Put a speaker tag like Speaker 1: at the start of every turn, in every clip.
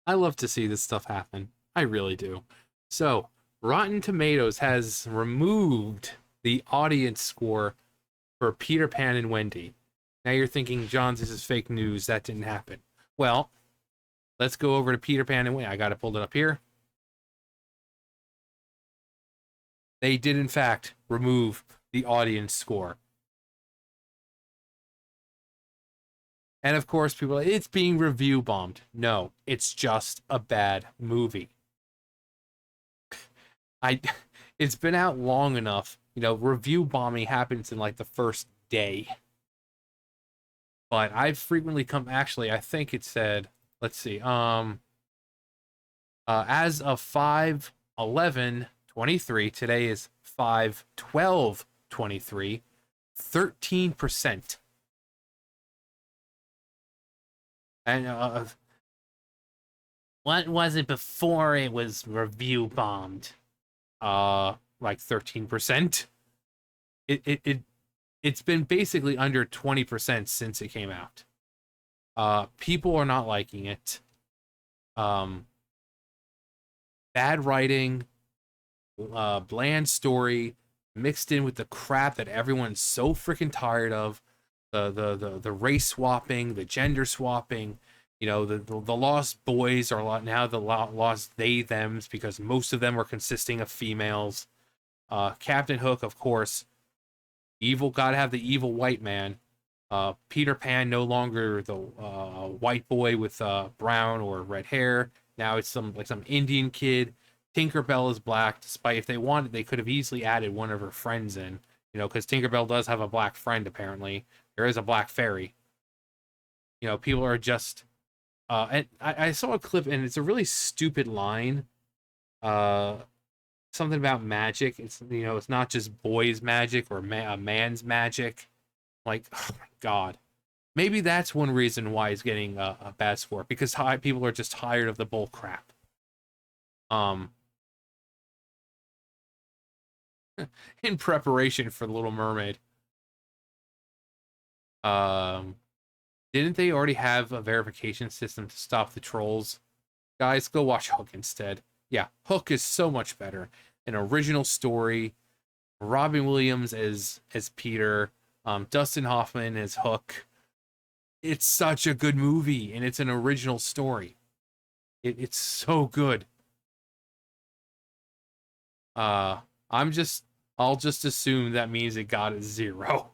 Speaker 1: I love to see this stuff happen. I really do. So, Rotten Tomatoes has removed the audience score for Peter Pan and Wendy. Now you're thinking, John, this is fake news. That didn't happen. Well, let's go over to Peter Pan and Wendy. I got to pull it up here. They did, in fact, remove the audience score. And of course, people are like, it's being review bombed. No, it's just a bad movie. I it's been out long enough. Review bombing happens in like the first day. But I've frequently come actually, I think it said, let's see, as of 5/11/23, today is 5/12/23, 13%. And what was it before it was review bombed? Like 13%. It's been basically under 20% since it came out. People are not liking it. Bad writing, bland story, mixed in with the crap that everyone's so freaking tired of. The race swapping, the gender swapping, the lost boys are now the lost they thems because most of them are consisting of females. Captain Hook, of course, evil, gotta have the evil white man. Peter Pan no longer the white boy with brown or red hair. Now it's some Indian kid. Tinkerbell is black. Despite, if they wanted, they could have easily added one of her friends in. Because Tinkerbell does have a black friend apparently. There is a black fairy. People are just. And I saw a clip, and it's a really stupid line. Something about magic. It's not just boys' magic or a man's magic. Like, oh my god. Maybe that's one reason why he's getting a bad score, because people are just tired of the bull crap. In preparation for The Little Mermaid. Um, didn't they already have a verification system to stop the trolls? Guys, go watch Hook instead. Yeah, Hook is so much better. An original story. Robin Williams as Peter. Dustin Hoffman as Hook. It's such a good movie, and it's an original story. It's so good. Uh, I'm just I'll just assume that means it got a 0.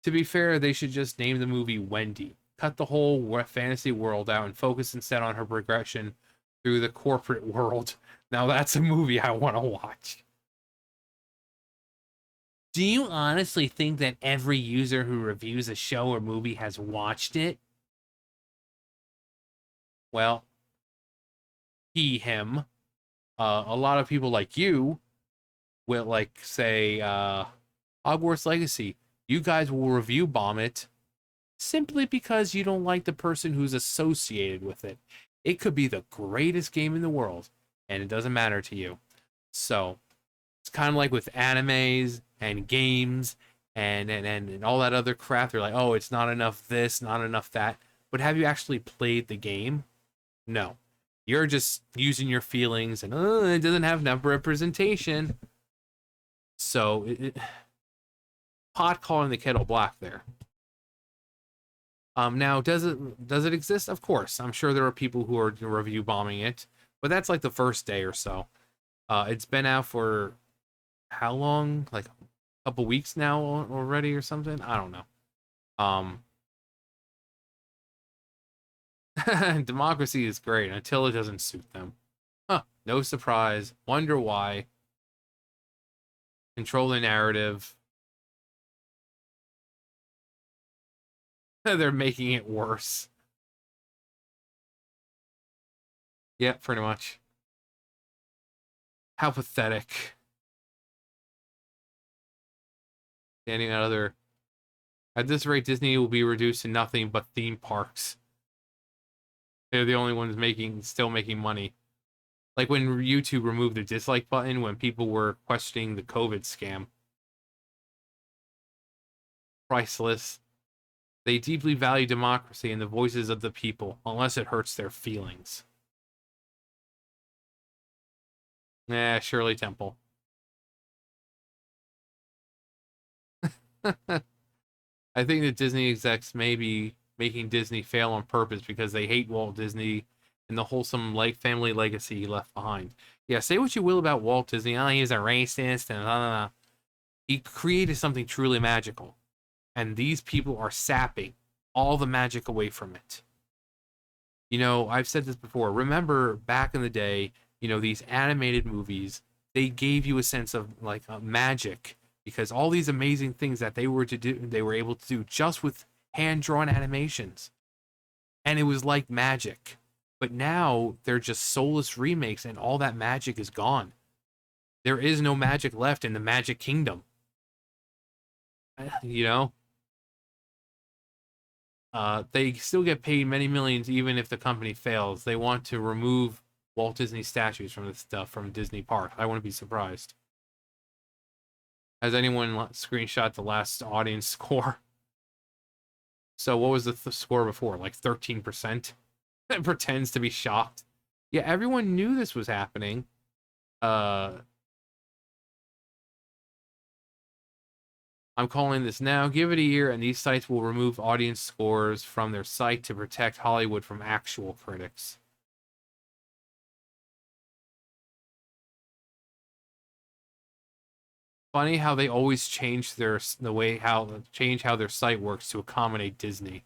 Speaker 1: To be fair, they should just name the movie Wendy. Cut the whole fantasy world out and focus instead on her progression through the corporate world. Now that's a movie I want to watch. Do you honestly think that every user who reviews a show or movie has watched it? Well, him. A lot of people like you will say Hogwarts Legacy. You guys will review bomb it simply because you don't like the person who's associated with it. It could be the greatest game in the world, and it doesn't matter to you. So it's kind of like with animes and games and all that other crap. They're like, oh, it's not enough this, not enough that. But have you actually played the game? No. You're just using your feelings and it doesn't have enough representation. So pot calling the kettle black there. Now does it exist? Of course. I'm sure there are people who are review bombing it, but that's like the first day or so. It's been out for how long? Like a couple weeks now already or something? I don't know. Democracy is great until it doesn't suit them. Huh, no surprise. Wonder why. Control the narrative. They're making it worse. Yeah, pretty much. How pathetic. Standing out other. At this rate, Disney will be reduced to nothing but theme parks. They're the only ones still making money. Like when YouTube removed the dislike button when people were questioning the COVID scam. Priceless. They deeply value democracy and the voices of the people, unless it hurts their feelings. Nah, Shirley Temple. I think that Disney execs may be making Disney fail on purpose because they hate Walt Disney and the wholesome like family legacy he left behind. Yeah, say what you will about Walt Disney. Oh, he's a racist and blah, blah, blah. He created something truly magical, and these people are sapping all the magic away from it. You know, I've said this before. Remember back in the day, you know, these animated movies, they gave you a sense of like magic because all these amazing things that they were to do, they were able to do just with hand-drawn animations. And it was like magic. But now they're just soulless remakes and all that magic is gone. There is no magic left in the Magic Kingdom. You know, they still get paid many millions even if the company fails. They want to remove Walt Disney statues from the stuff from Disney Park. I wouldn't be surprised. Has anyone screenshot the last audience score? So what was the score before? Like 13%? It pretends to be shocked. Yeah, everyone knew this was happening. Uh, I'm calling this now. Give it a year, and these sites will remove audience scores from their site to protect Hollywood from actual critics. Funny how they always change how their site works to accommodate Disney.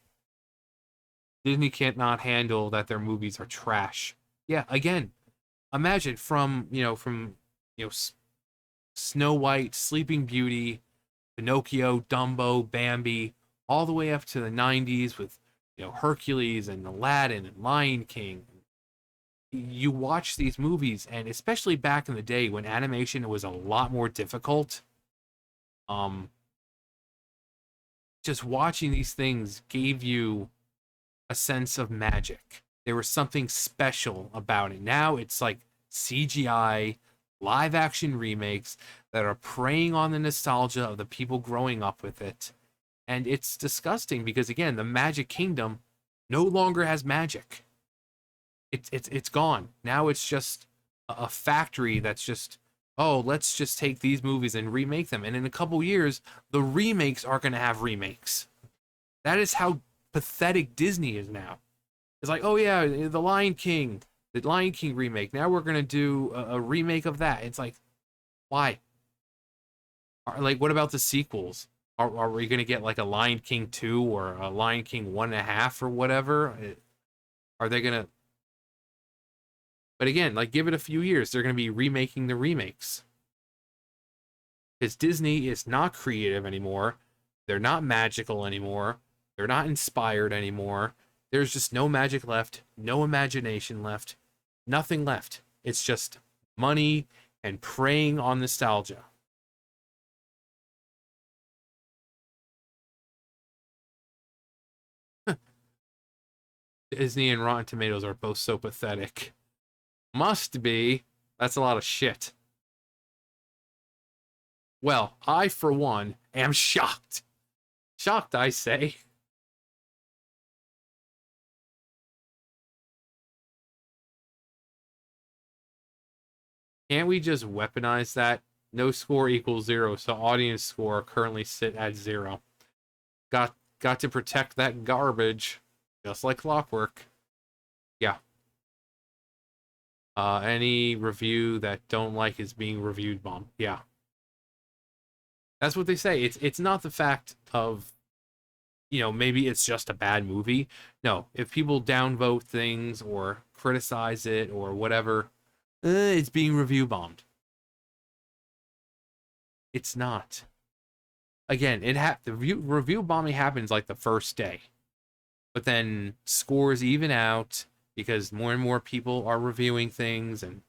Speaker 1: Disney can't not handle that their movies are trash. Yeah, again, imagine from Snow White, Sleeping Beauty, Pinocchio, Dumbo, Bambi, all the way up to the 90s with Hercules and Aladdin and Lion King. You watch these movies, and especially back in the day when animation was a lot more difficult, um, just watching these things gave you a sense of magic. There was something special about it. Now it's like CGI, live action remakes that are preying on the nostalgia of the people growing up with it. And it's disgusting because again, the Magic Kingdom no longer has magic. It's gone. Now it's just a factory that's just, oh, let's just take these movies and remake them. And in a couple years, the remakes are going to have remakes. That is how pathetic Disney is now. It's like, oh yeah, the Lion King remake. Now we're gonna do a remake of that. It's like, why? Like, what about the sequels? Are we gonna get like a Lion King 2 or a Lion King 1.5 or whatever? Are they gonna? But again, like, give it a few years. They're gonna be remaking the remakes. Because Disney is not creative anymore. They're not magical anymore. They're not inspired anymore. There's just no magic left, no imagination left, nothing left. It's just money and preying on nostalgia. Disney and Rotten Tomatoes are both so pathetic. Must be. That's a lot of shit. Well, I, for one, am shocked. Shocked, I say. Can't we just weaponize that? No score equals zero, so audience score currently sit at zero. Got to protect that garbage, just like clockwork. Yeah. Any review that don't like is being reviewed bomb. Yeah. That's what they say. It's not the fact of maybe it's just a bad movie. No, if people downvote things or criticize it or whatever, it's being review bombed. It's not. Again, the review bombing happens like the first day, but then scores even out because more and more people are reviewing things, and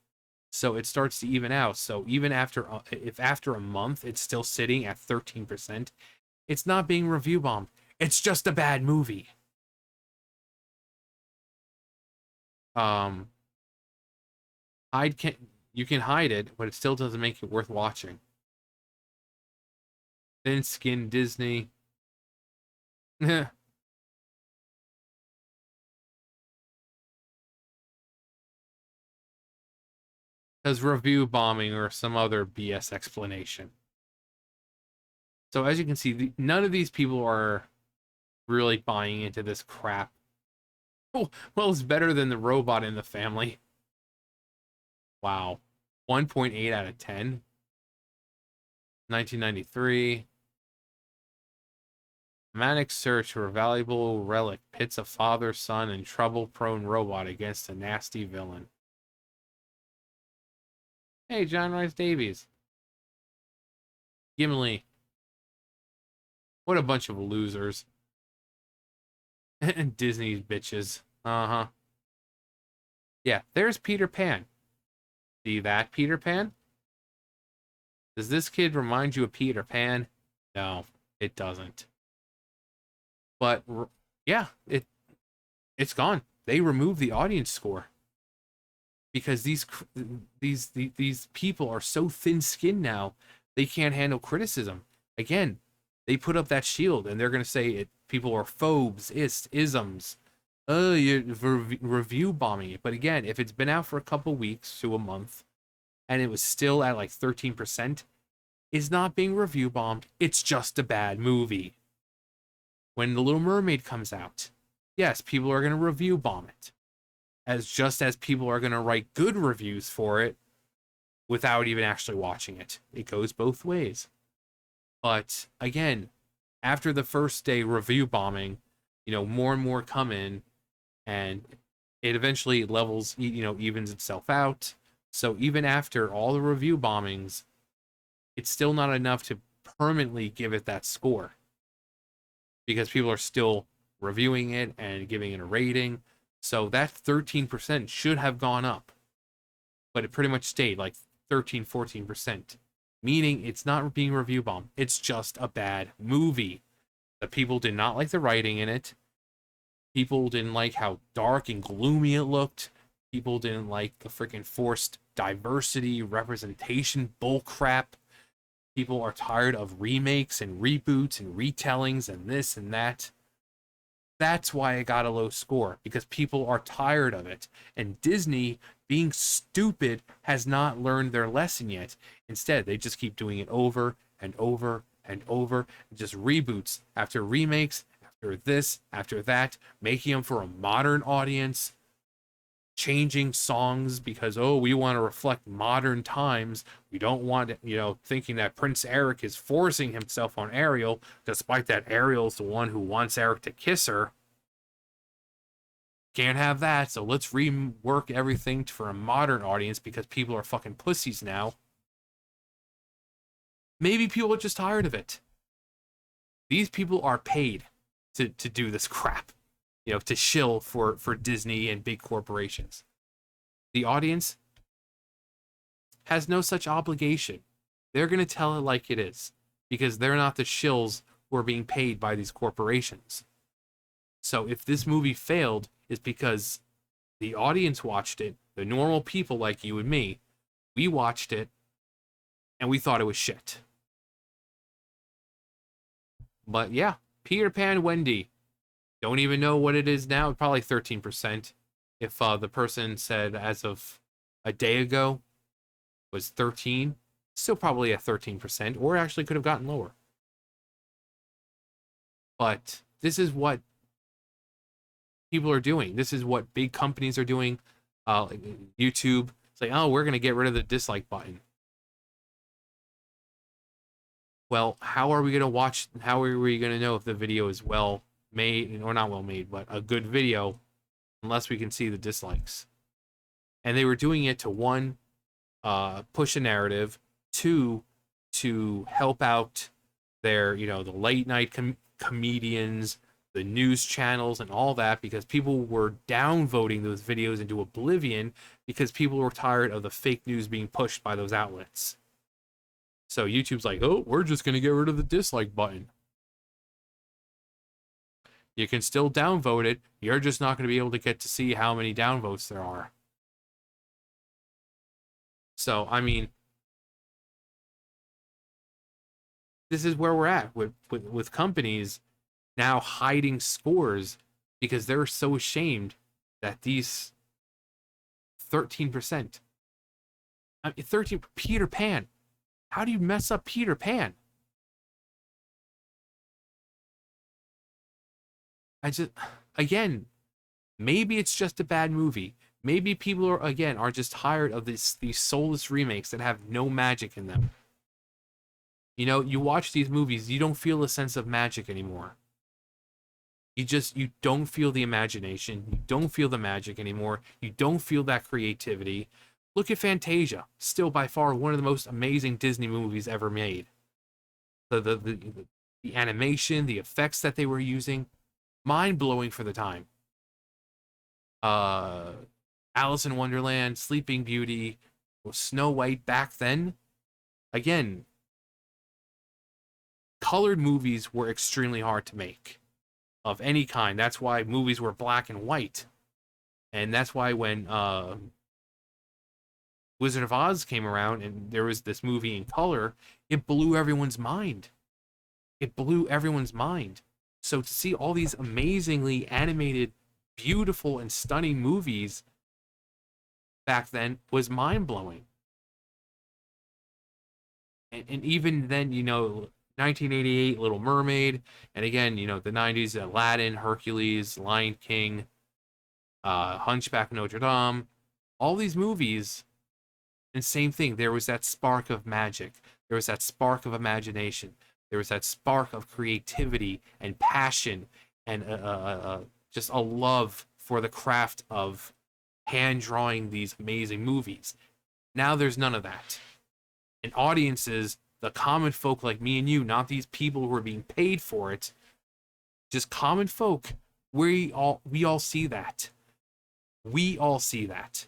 Speaker 1: so it starts to even out. So even if after a month it's still sitting at 13%, it's not being review bombed. It's just a bad movie. Um, hide can You can hide it, but it still doesn't make it worth watching. Thin skin Disney. Because review bombing or some other BS explanation. So as you can see, none of these people are really buying into this crap. Oh, well, it's better than the robot in the family. Wow. 1.8 out of 10. 1993. Manic search for a valuable relic pits a father, son, and trouble-prone robot against a nasty villain. Hey, John Rice Davies. Gimli. What a bunch of losers. And Disney's bitches. Uh-huh. Yeah, there's Peter Pan. See that, Peter Pan? Does this kid remind you of Peter Pan? No, it doesn't. But yeah, it's gone. They removed the audience score because these people are so thin-skinned now. They can't handle criticism. Again, they put up that shield and they're going to say it people are phobes, isms. Oh, you're review bombing it. But again, if it's been out for a couple weeks to a month and it was still at like 13%, it's not being review bombed. It's just a bad movie. When The Little Mermaid comes out, yes, people are going to review bomb it. Just as people are going to write good reviews for it without even actually watching it. It goes both ways. But again, after the first day review bombing, more and more come in and it eventually levels, evens itself out. So even after all the review bombings, it's still not enough to permanently give it that score because people are still reviewing it and giving it a rating. So that 13% should have gone up, but it pretty much stayed like 13, 14%, meaning it's not being review bombed. It's just a bad movie. The people did not like the writing in it. People didn't like how dark and gloomy it looked. People didn't like the freaking forced diversity, representation bullcrap. People are tired of remakes and reboots and retellings and this and that. That's why it got a low score, because people are tired of it. And Disney, being stupid, has not learned their lesson yet. Instead, they just keep doing it over and over and over. Just reboots after remakes, after this, after that, making them for a modern audience, changing songs because, oh, we want to reflect modern times. We don't want, thinking that Prince Eric is forcing himself on Ariel, despite that Ariel's the one who wants Eric to kiss her. Can't have that, so let's rework everything for a modern audience because people are fucking pussies now. Maybe people are just tired of it. These people are paid to do this crap, to shill for Disney and big corporations. The audience has no such obligation. They're going to tell it like it is because they're not the shills who are being paid by these corporations. So if this movie failed, it's because the audience watched it, the normal people like you and me, we watched it, and we thought it was shit. But yeah, Peter Pan, Wendy. Don't even know what it is now. Probably 13%. If the person said as of a day ago was 13, still probably at 13%, or actually could have gotten lower. But this is what people are doing. This is what big companies are doing. YouTube, it's like, oh, we're going to get rid of the dislike button. Well, how are we going to watch? How are we going to know if the video is well made, or not well made, but a good video, unless we can see the dislikes? And they were doing it to, one, push a narrative, two, to help out their, the late night comedians, the news channels, and all that, because people were downvoting those videos into oblivion because people were tired of the fake news being pushed by those outlets. So YouTube's like, oh, we're just going to get rid of the dislike button. You can still downvote it. You're just not going to be able to get to see how many downvotes there are. So, I mean, this is where we're at with companies now hiding scores because they're so ashamed that these 13%. I mean, 13 Peter Pan. How do you mess up Peter Pan? I just, again, maybe it's just a bad movie. Maybe people are again are just tired of these soulless remakes that have no magic in them. You know, you watch these movies, you don't feel a sense of magic anymore. You don't feel the imagination, you don't feel the magic anymore. You don't feel that creativity. Look at Fantasia, still by far one of the most amazing Disney movies ever made. The animation, the effects that they were using, mind blowing for the time. Uh, Alice in Wonderland, Sleeping Beauty, Snow White back then. Again, colored movies were extremely hard to make of any kind. That's why movies were black and white, and that's why when Wizard of Oz came around and there was this movie in color, it blew everyone's mind. It blew everyone's mind. So to see all these amazingly animated, beautiful, and stunning movies back then was mind blowing. And even then, 1988, Little Mermaid, and again, the 90s, Aladdin, Hercules, Lion King, Hunchback of Notre Dame, all these movies, and same thing, there was that spark of magic, there was that spark of imagination, there was that spark of creativity and passion, and just a love for the craft of hand drawing these amazing movies. Now there's none of that. And audiences, the common folk like me and you, not these people who are being paid for it, just common folk, we all see that. We all see that.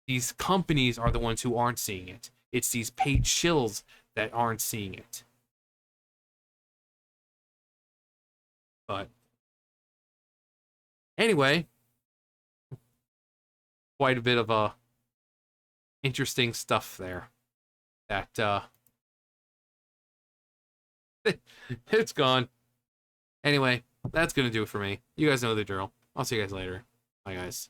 Speaker 1: These companies are the ones who aren't seeing it. It's these paid shills that aren't seeing it. But anyway, quite a bit of interesting stuff there. That it's gone. Anyway, that's gonna do it for me. You guys know the drill. I'll see you guys later. Bye, guys.